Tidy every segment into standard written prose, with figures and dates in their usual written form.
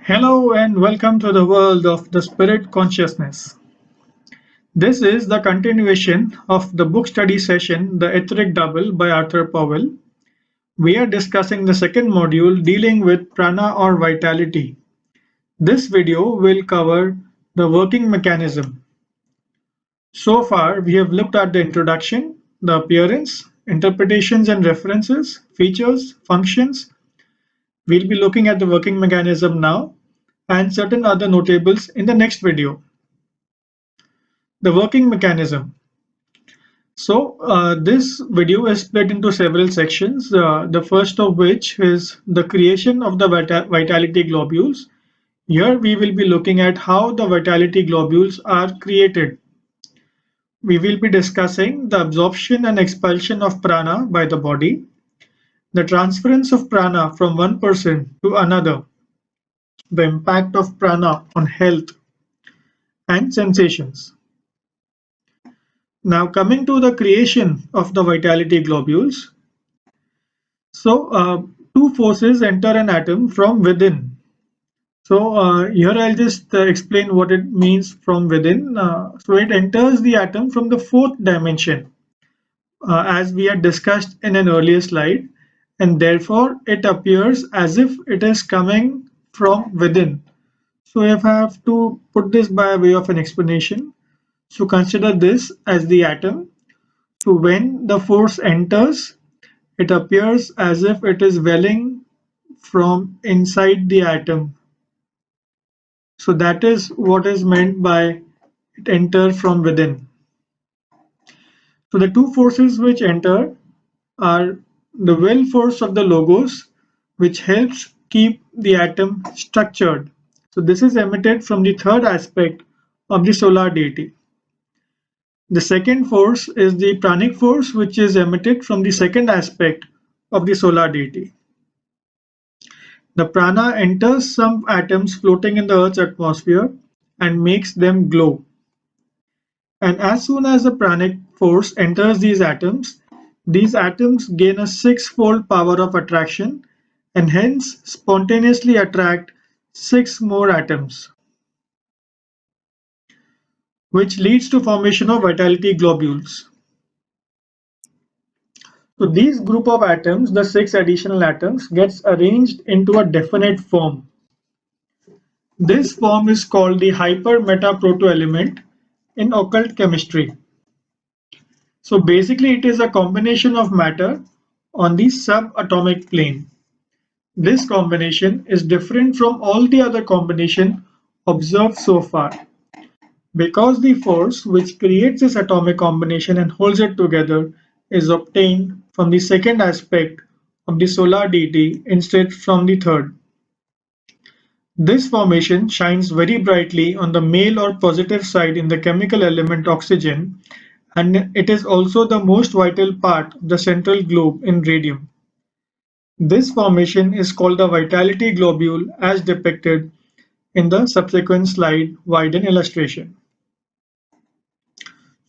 Hello and welcome to the world of the spirit consciousness. This is the continuation of the book study session The Etheric Double by Arthur Powell. We are discussing the second module dealing with prana or vitality. This video will cover the working mechanism. So far, we have looked at the introduction, the appearance, interpretations and references, features, functions. We'll be looking at the working mechanism now and certain other notables in the next video. The working mechanism. This video is split into several sections, the first of which is the creation of the vitality globules. Here we will be looking at how the vitality globules are created. We will be discussing the absorption and expulsion of prana by the body, the transference of prana from one person to another, the impact of prana on health and sensations. Now coming to the creation of the vitality globules. Two forces enter an atom from within. Here I'll just explain what it means from within. It enters the atom from the fourth dimension, as we had discussed in an earlier slide, and therefore it appears as if it is coming from within. So if I have to put this by way of an explanation, so consider this as the atom. So when the force enters, it appears as if it is welling from inside the atom. So that is what is meant by it enter from within. So the two forces which enter are the will force of the logos, which helps keep the atom structured. So this is emitted from the third aspect of the solar deity. The second force is the pranic force, which is emitted from the second aspect of the solar deity. The prana enters some atoms floating in the Earth's atmosphere and makes them glow. And as soon as the pranic force enters these atoms gain a six-fold power of attraction and hence spontaneously attract six more atoms, which leads to formation of vitality globules. So these group of atoms, the six additional atoms, gets arranged into a definite form. This form is called the hyper-meta-proto-element in occult chemistry. So basically it is a combination of matter on the subatomic plane. This combination is different from all the other combination observed so far, because the force which creates this atomic combination and holds it together is obtained from the second aspect of the solar deity instead from the third. This formation shines very brightly on the male or positive side in the chemical element oxygen, and it is also the most vital part of the central globe in radium. This formation is called the vitality globule as depicted in the subsequent slide widen illustration.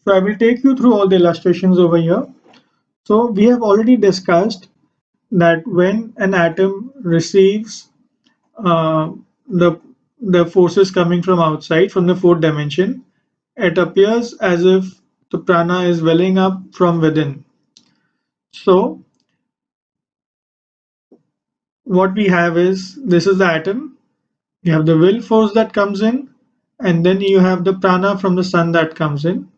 So I will take you through all the illustrations over here. So we have already discussed that when an atom receives uh, the forces coming from outside, from the fourth dimension, it appears as if the prana is welling up from within. So what we have is, this is the atom, you have the will force that comes in, and then you have the prana from the sun that comes in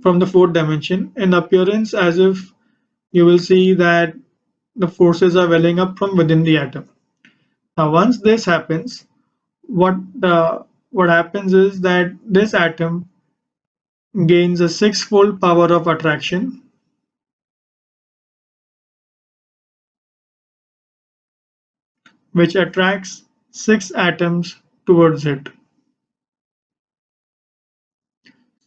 from the fourth dimension, in appearance as if you will see that the forces are welling up from within the atom. Now once this happens, what happens is that this atom gains a six-fold power of attraction, which attracts six atoms towards it.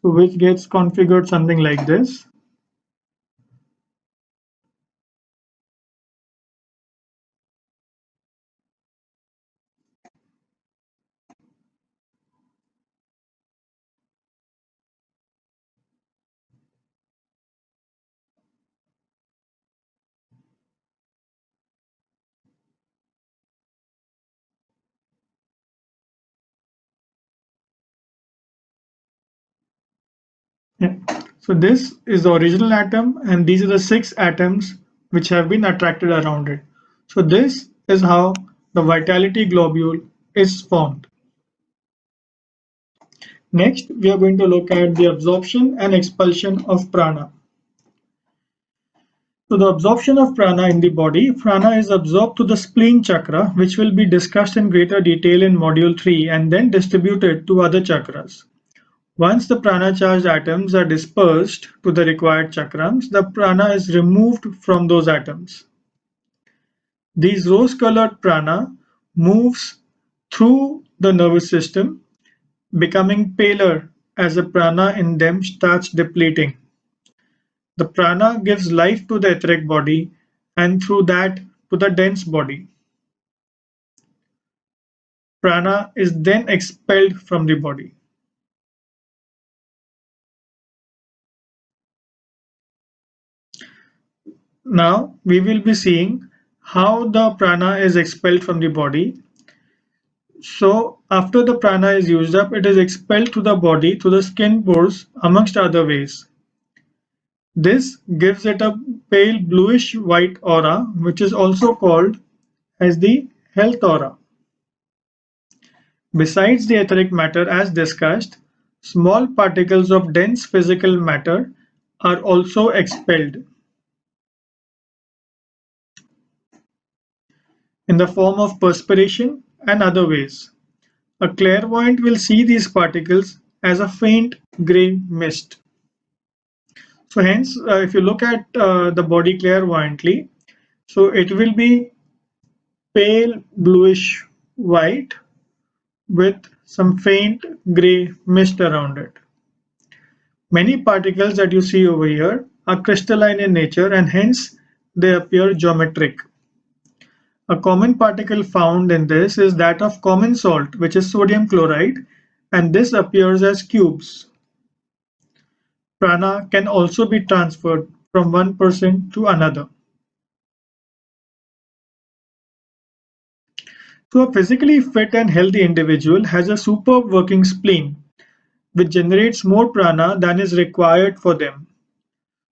So which gets configured something like this. Yeah. So this is the original atom, and these are the six atoms which have been attracted around it. So this is how the vitality globule is formed. Next, we are going to look at the absorption and expulsion of prana. So the absorption of prana in the body, prana is absorbed to the spleen chakra, which will be discussed in greater detail in module 3 and then distributed to other chakras. Once the prana charged atoms are dispersed to the required chakrams, the prana is removed from those atoms. These rose-colored prana moves through the nervous system, becoming paler as the prana in them starts depleting. The prana gives life to the etheric body and through that to the dense body. Prana is then expelled from the body. Now we will be seeing how the prana is expelled from the body. So after the prana is used up, it is expelled to the body through the skin pores amongst other ways. This gives it a pale bluish white aura, which is also called as the health aura. Besides the etheric matter as discussed, small particles of dense physical matter are also expelled in the form of perspiration and other ways. A clairvoyant will see these particles as a faint grey mist. So hence, if you look at the body clairvoyantly, so it will be pale bluish white with some faint grey mist around it. Many particles that you see over here are crystalline in nature and hence they appear geometric. A common particle found in this is that of common salt, which is sodium chloride, and this appears as cubes. Prana can also be transferred from one person to another. So a physically fit and healthy individual has a superb working spleen, which generates more prana than is required for them.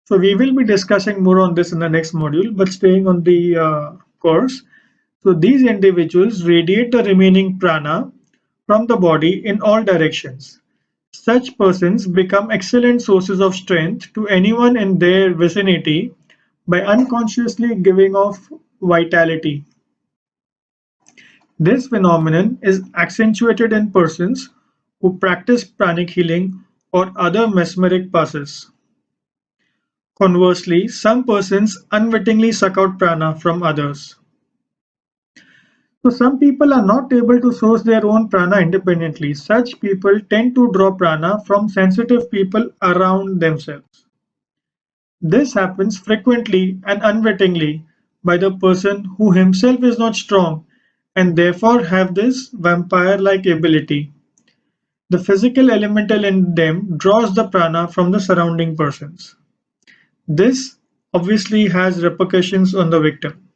So we will be discussing more on this in the next module, but staying on the course. So these individuals radiate the remaining prana from the body in all directions. Such persons become excellent sources of strength to anyone in their vicinity by unconsciously giving off vitality. This phenomenon is accentuated in persons who practice pranic healing or other mesmeric passes. Conversely, some persons unwittingly suck out prana from others. So some people are not able to source their own prana independently. Such people tend to draw prana from sensitive people around themselves. This happens frequently and unwittingly by the person who himself is not strong and therefore have this vampire-like ability. The physical elemental in them draws the prana from the surrounding persons. This obviously has repercussions on the victim.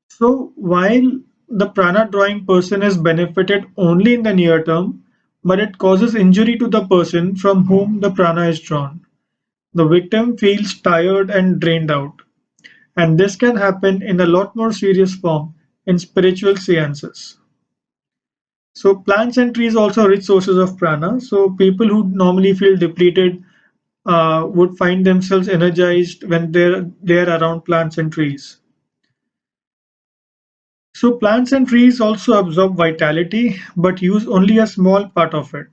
So while the prana drawing person is benefited only in the near term, but it causes injury to the person from whom the prana is drawn. The victim feels tired and drained out, and this can happen in a lot more serious form in spiritual seances. So plants and trees also rich sources of prana. So people who normally feel depleted would find themselves energized when they're around plants and trees. So plants and trees also absorb vitality but use only a small part of it.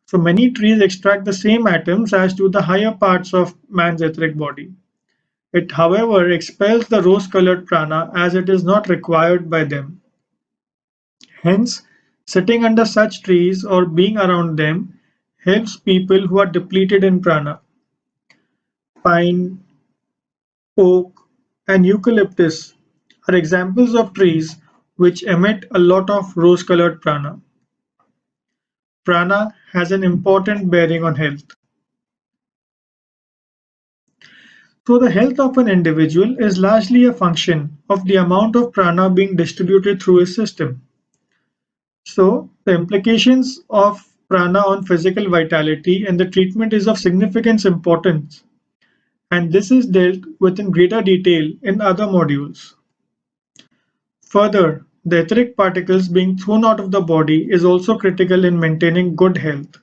So many trees extract the same atoms as do the higher parts of man's etheric body. It however expels the rose-colored prana as it is not required by them. Hence, sitting under such trees or being around them helps people who are depleted in prana. Pine, oak, and eucalyptus are examples of trees which emit a lot of rose-colored prana. Prana has an important bearing on health. So the health of an individual is largely a function of the amount of prana being distributed through his system. So the implications of prana on physical vitality, and the treatment is of significant importance, and this is dealt with in greater detail in other modules. Further, the etheric particles being thrown out of the body is also critical in maintaining good health.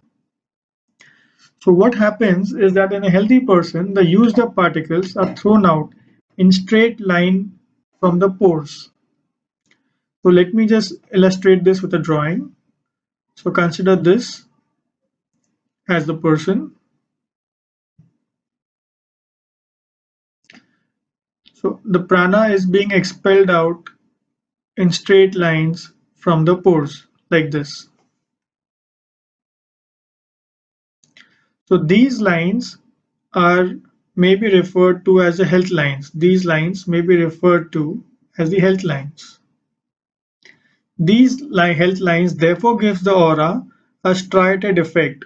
So what happens is that in a healthy person, the used up particles are thrown out in straight line from the pores. So let me just illustrate this with a drawing. So consider this as the person. So the prana is being expelled out in straight lines from the pores like this. So these lines are may be referred to as the health lines. These lines may be referred to as the health lines. These health lines therefore gives the aura a striated effect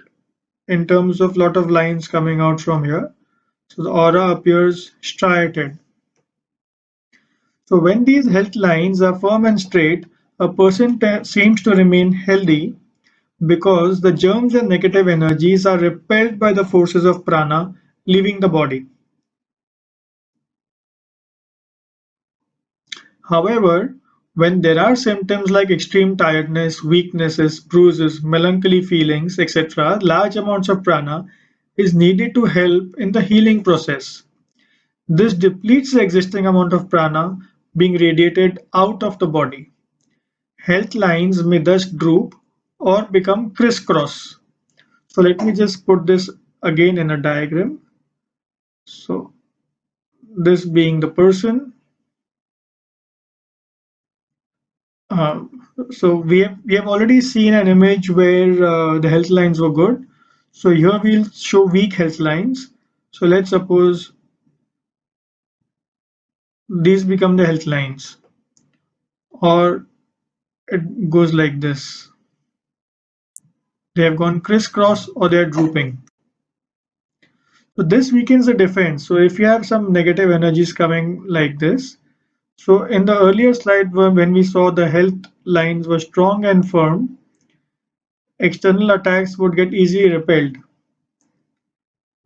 in terms of lot of lines coming out from here. So the aura appears striated. So when these health lines are firm and straight, a person seems to remain healthy because the germs and negative energies are repelled by the forces of prana leaving the body. However, when there are symptoms like extreme tiredness, weaknesses, bruises, melancholy feelings, etc., large amounts of prana is needed to help in the healing process. This depletes the existing amount of prana being radiated out of the body. Health lines may thus droop or become crisscross. So let me just put this again in a diagram. So this being the person. Uh, so we have already seen an image where the health lines were good. So here we'll show weak health lines. So let's suppose these become the health lines, or it goes like this. They have gone crisscross or they are drooping. So this weakens the defense. So if you have some negative energies coming like this, so in the earlier slide when we saw the health lines were strong and firm, external attacks would get easily repelled.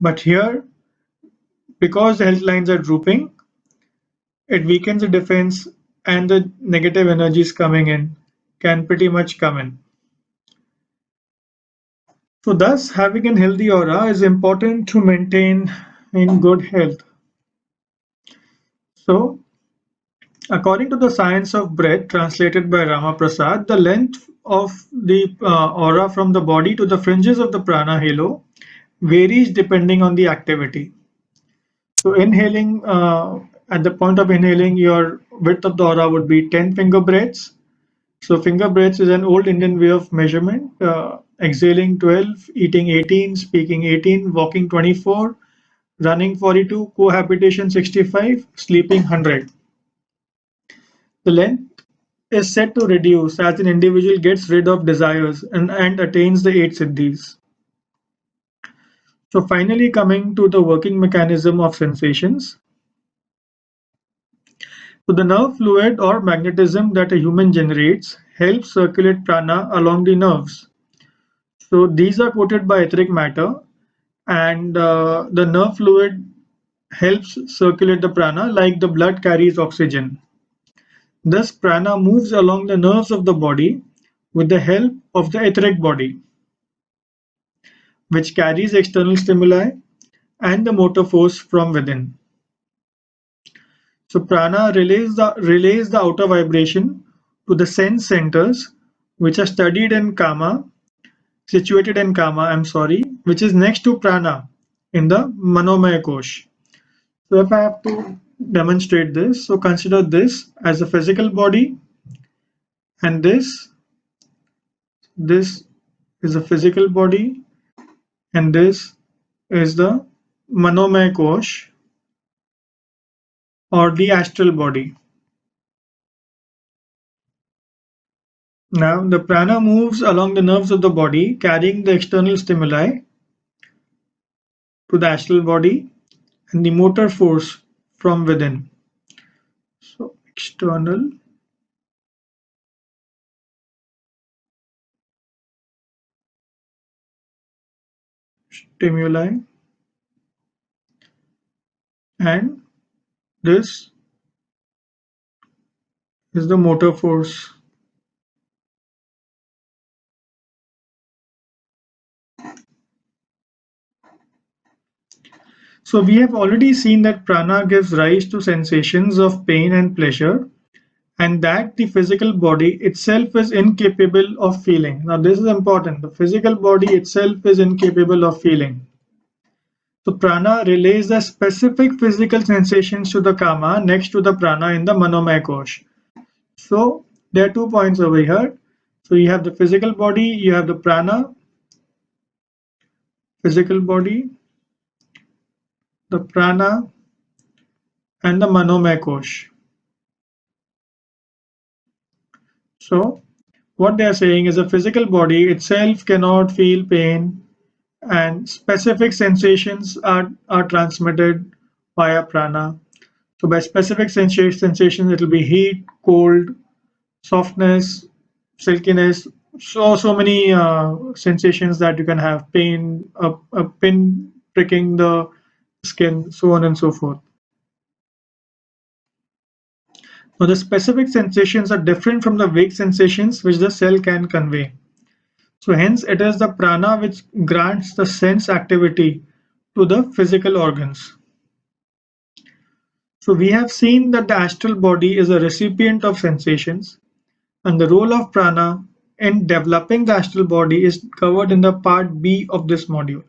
But here, because the health lines are drooping, it weakens the defense and the negative energies coming in can pretty much come in. So thus having a healthy aura is important to maintain in good health. So according to the science of breath translated by Rama Prasad, the length of the aura from the body to the fringes of the prana halo varies depending on the activity. So inhaling, at the point of inhaling, your width of the aura would be 10 finger breaths. So finger breaths is an old Indian way of measurement. Exhaling 12, eating 18, speaking 18, walking 24, running 42, cohabitation 65, sleeping 100. The length is said to reduce as an individual gets rid of desires and attains the 8 siddhis. So finally coming to the working mechanism of sensations. So the nerve fluid or magnetism that a human generates helps circulate prana along the nerves. So these are coated by etheric matter, and the nerve fluid helps circulate the prana like the blood carries oxygen. Thus prana moves along the nerves of the body with the help of the etheric body, which carries external stimuli and the motor force from within. So prana relays the outer vibration to the sense centers which are situated in kama, which is next to prana in the manomaya kosh. So if I have to demonstrate this, so consider this as a physical body, and this is a physical body, and this is the manomaya kosh or the astral body. Now the prana moves along the nerves of the body, carrying the external stimuli to the astral body and the motor force from within. So external stimuli, and this is the motor force. So we have already seen that prana gives rise to sensations of pain and pleasure, and that the physical body itself is incapable of feeling. Now this is important. The physical body itself is incapable of feeling. So prana relays the specific physical sensations to the kama next to the prana in the manomaya kosh. So there are 2 points over here. So you have the physical body, you have the prana, physical body, the prana, and the manomaya kosh. So what they are saying is the physical body itself cannot feel pain, and specific sensations are transmitted via prana. So by specific sensations, it will be heat, cold, softness, silkiness, so many sensations that you can have, pain, a pin pricking the skin, so on and so forth. Now the specific sensations are different from the vague sensations which the cell can convey. So hence it is the prana which grants the sense activity to the physical organs. So we have seen that the astral body is a recipient of sensations, and the role of prana in developing the astral body is covered in the part B of this module.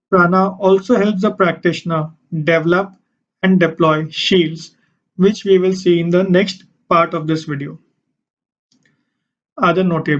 Prana also helps the practitioner develop and deploy shields, which we will see in the next part of this video. Other notable